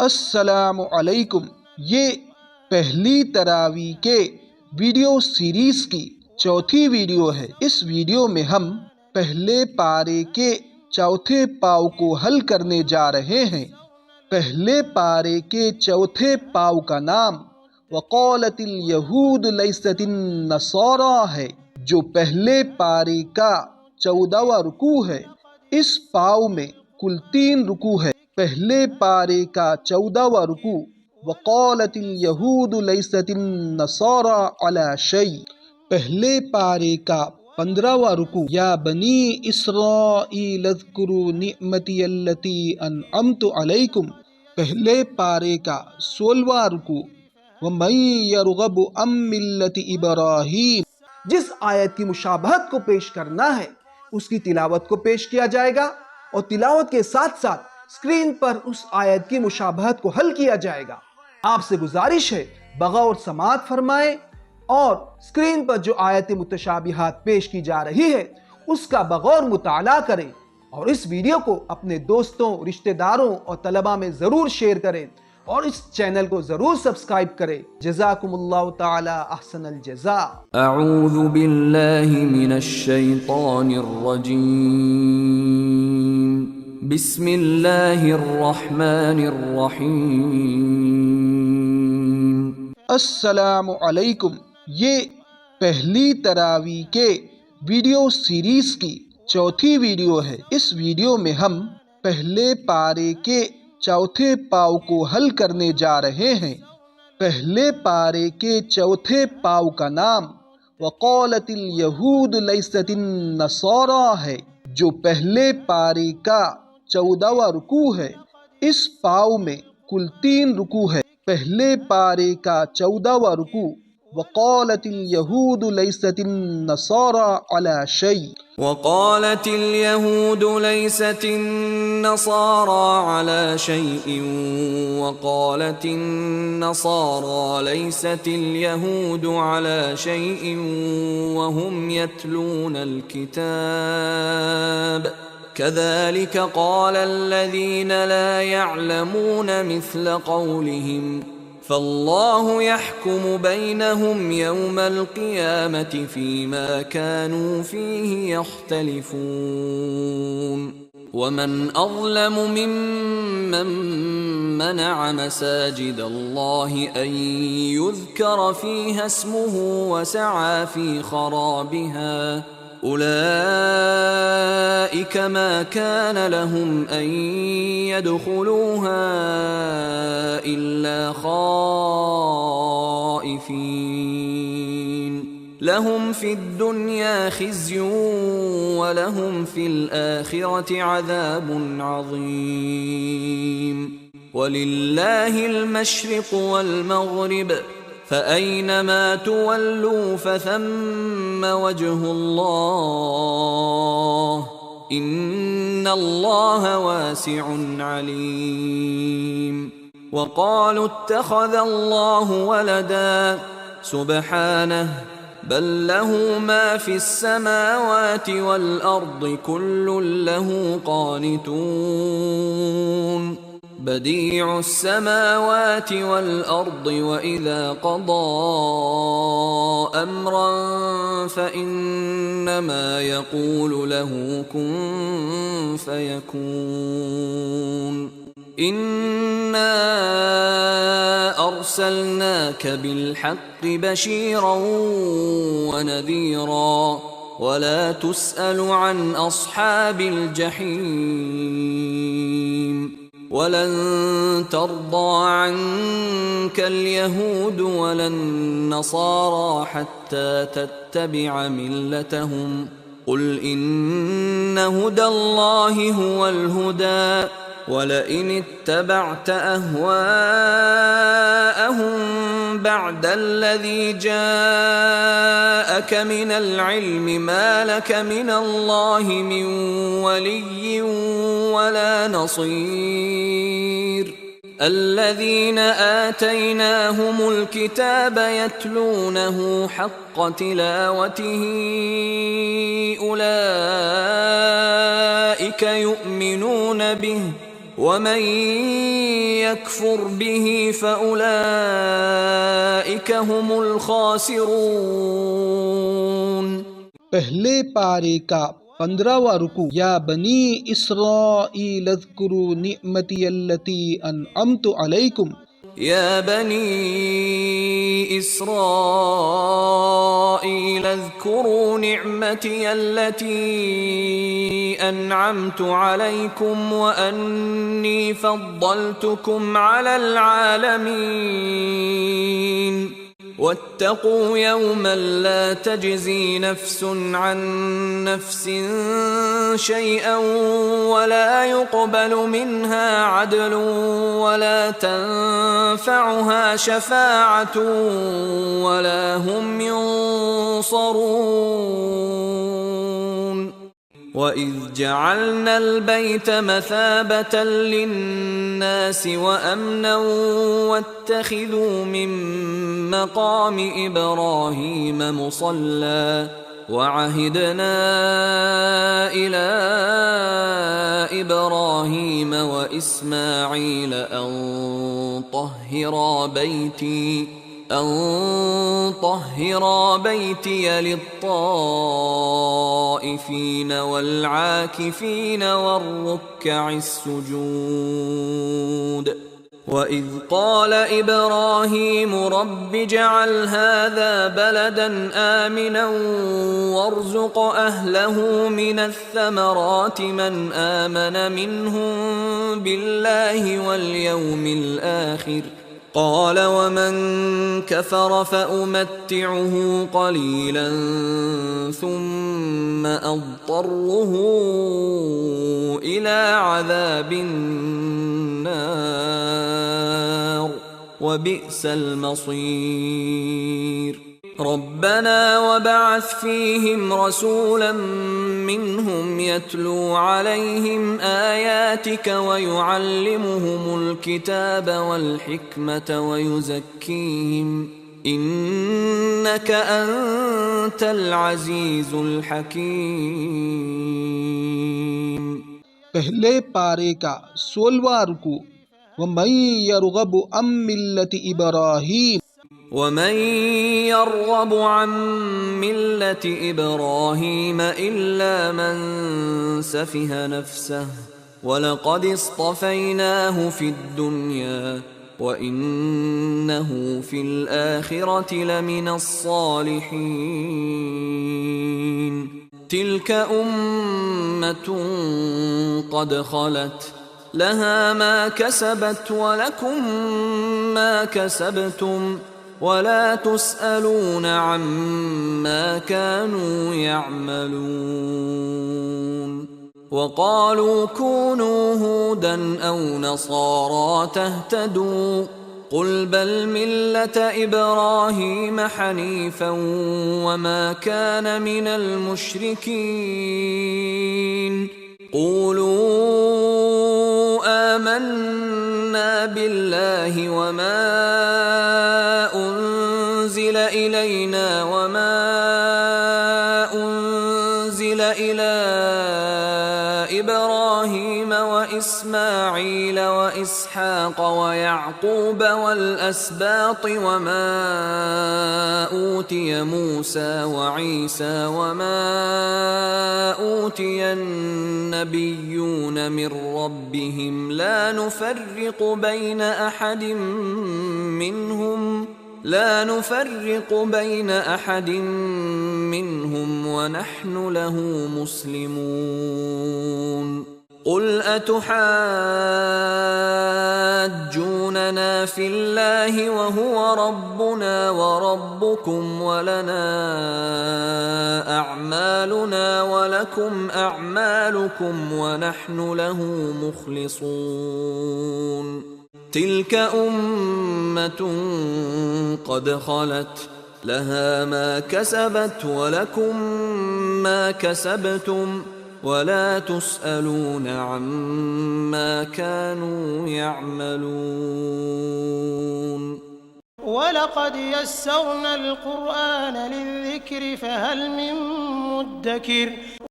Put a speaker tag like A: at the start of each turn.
A: السلام علیکم۔ یہ پہلی تراویح کے ویڈیو سیریز کی چوتھی ویڈیو ہے۔ اس ویڈیو میں ہم پہلے پارے کے چوتھے پاؤ کو حل کرنے جا رہے ہیں۔ پہلے پارے کے چوتھے پاؤ کا نام وقالت الیہود لیست النصارى ہے، جو پہلے پارے کا 14واں رکوع ہے۔ اس پاؤ میں کل 3 رکوع ہے۔ پہلے پارے کا 14واں رکوع وقالت الیہود لیست النصارى علی شیء۔ پہلے پارے کا 15واں رکوع یا بنی اسرائیل اذکروا نعمتی التی انعمت علیکم۔ پہلے پارے کا 16واں رکوع ومن یرغب عن ملت ابراہیم۔ جس آیت کی مشابہت کو پیش کرنا ہے اس کی تلاوت کو پیش کیا جائے گا، اور تلاوت کے ساتھ ساتھ اسکرین پر اس آیت کی مشابہت کو حل کیا جائے گا۔ آپ سے گزارش ہے بغور سماعت فرمائیں اور اسکرین پر جو آیت متشابہات پیش کی جا رہی ہے اس کا بغور مطالعہ کریں، اور اس ویڈیو کو اپنے دوستوں، رشتہ داروں اور طلباء میں ضرور شیئر کریں، اور اس چینل کو ضرور سبسکرائب کریں۔ جزاکم اللہ تعالی احسن الجزاء۔
B: اعوذ باللہ من الشیطان الرجیم، بسم اللہ الرحمن الرحیم۔
A: السلام علیکم۔ یہ پہلی تراویح کے ویڈیو سیریز کی چوتھی ویڈیو ہے۔ اس ویڈیو میں ہم پہلے پارے کے چوتھے پاؤ کو حل کرنے جا رہے ہیں۔ پہلے پارے کے چوتھے پاؤ کا نام وقالت الیہود لیست النصارى ہے، جو پہلے پارے کا 14واں رکوع ہے۔ اس پاؤ میں کل 3 رکوع ہے۔ پہلے پارے کا 14واں رکوع وقالت الیہود لیست النصارى علی شیء۔
B: وقالت اليهود ليست النصارى على شيء وقالت النصارى ليست اليهود على شيء وهم يتلون الكتاب كذلك قال الذين لا يعلمون مثل قولهم فالله يحكم بينهم يوم القيامة فيما كانوا فيه يختلفون ومن أظلم ممن منع مساجد الله أن يذكر فيها اسمه وسعى في خرابها أولئك ما كان لهم أن يدخلوها إلا خائفين لهم في الدنيا خزي ولهم في الآخرة عذاب عظيم ولله المشرق والمغرب فأينما تولوا فثم وجه الله إن الله واسع عليم وقالوا اتخذ الله ولدا سبحانه بل له ما في السماوات والأرض كل له قانتون بديع السماوات والأرض وإذا قضى أمرا فإنما يقول له كن فيكون إنا أرسلناك بالحق بشيرا ونذيرا ولا تسأل عن أصحاب الجحيم ولن ترضى عنك اليهود ولا النصارى حتى تتبع ملتهم قل إن هدى الله هو الهدى ولئن اتبعت أهواءهم بعد الذي جاءك من العلم ما لك من الله من ولي ولا نصير الذين آتيناهم الكتاب يتلونه حق تلاوته أولئك يؤمنون به ومن يكفر به فأولئك هم الخاسرون.
A: पहले पारे का 15वां रुकू। या बनी इस्राईल अज़्कुरू निअमती अल्लती अनअमतु अलैकुम।
B: يا بني إسرائيل اذكروا نعمتي التي أنعمت عليكم وأني فضلتكم على العالمين. واتقوا يوما لا تجزي نفس عن نفس شيئا ولا يقبل منها عدل ولا تنفعها شفاعة ولا هم ينصرون. وإذ جعلنا البيت مثابة للناس وأمنا واتخذوا من مقام إبراهيم مصلى وعهدنا إلى إبراهيم وإسماعيل أن طهرا بيتي للطائفين والعاكفين والركع السجود. وإذ قال إبراهيم رب اجعل هذا بلدا آمنا وارزق أهله من الثمرات من آمن منهم بالله واليوم الآخر قال ومن كفر فأمتعه قليلا ثم أضطره إلى عذاب النار وبئس المصير. ربنا وبعث فيهم رسولا منهم يتلو عليهم آياتك ويعلمهم الكتاب والحكمة ويزكيهم إنك أنت العزيز الحكيم.
A: पहले पारे का 16वां रुकू। वमन यरगबु अम मिल्लति इब्राहीम।
B: ومن يرغب عن ملة إبراهيم إلا من سفه نفسه ولقد اصطفيناه في الدنيا وإنه في الآخرة لمن الصالحين. تلك أمة قد خلت لها ما كسبت ولكم ما كسبتم ولا تسألون عما كانوا يعملون. وقالوا كونوا هودا أو نصارى تهتدوا قل بل ملة إبراهيم حنيفا وما كان من المشركين. قولوا آمنا بالله وما أنزل إلينا وما أنزل إلى إبراهيم وإسماعيل وإسحاق ويعقوب والأسباط وما أوتي موسى وعيسى وما أوتي النبيون من ربهم لا نفرق بين أحد منهم ونحن له مسلمون. قل أتحاجوننا في الله وهو ربنا وربكم ولنا أعمالنا ولكم أعمالكم ونحن له مخلصون. تلك أمة قد خلت لها ما كسبت ولكم ما كسبتم ولا تسألون عما كانوا يعملون.
C: ولقد يسرنا القرآن للذكر فهل من مدكر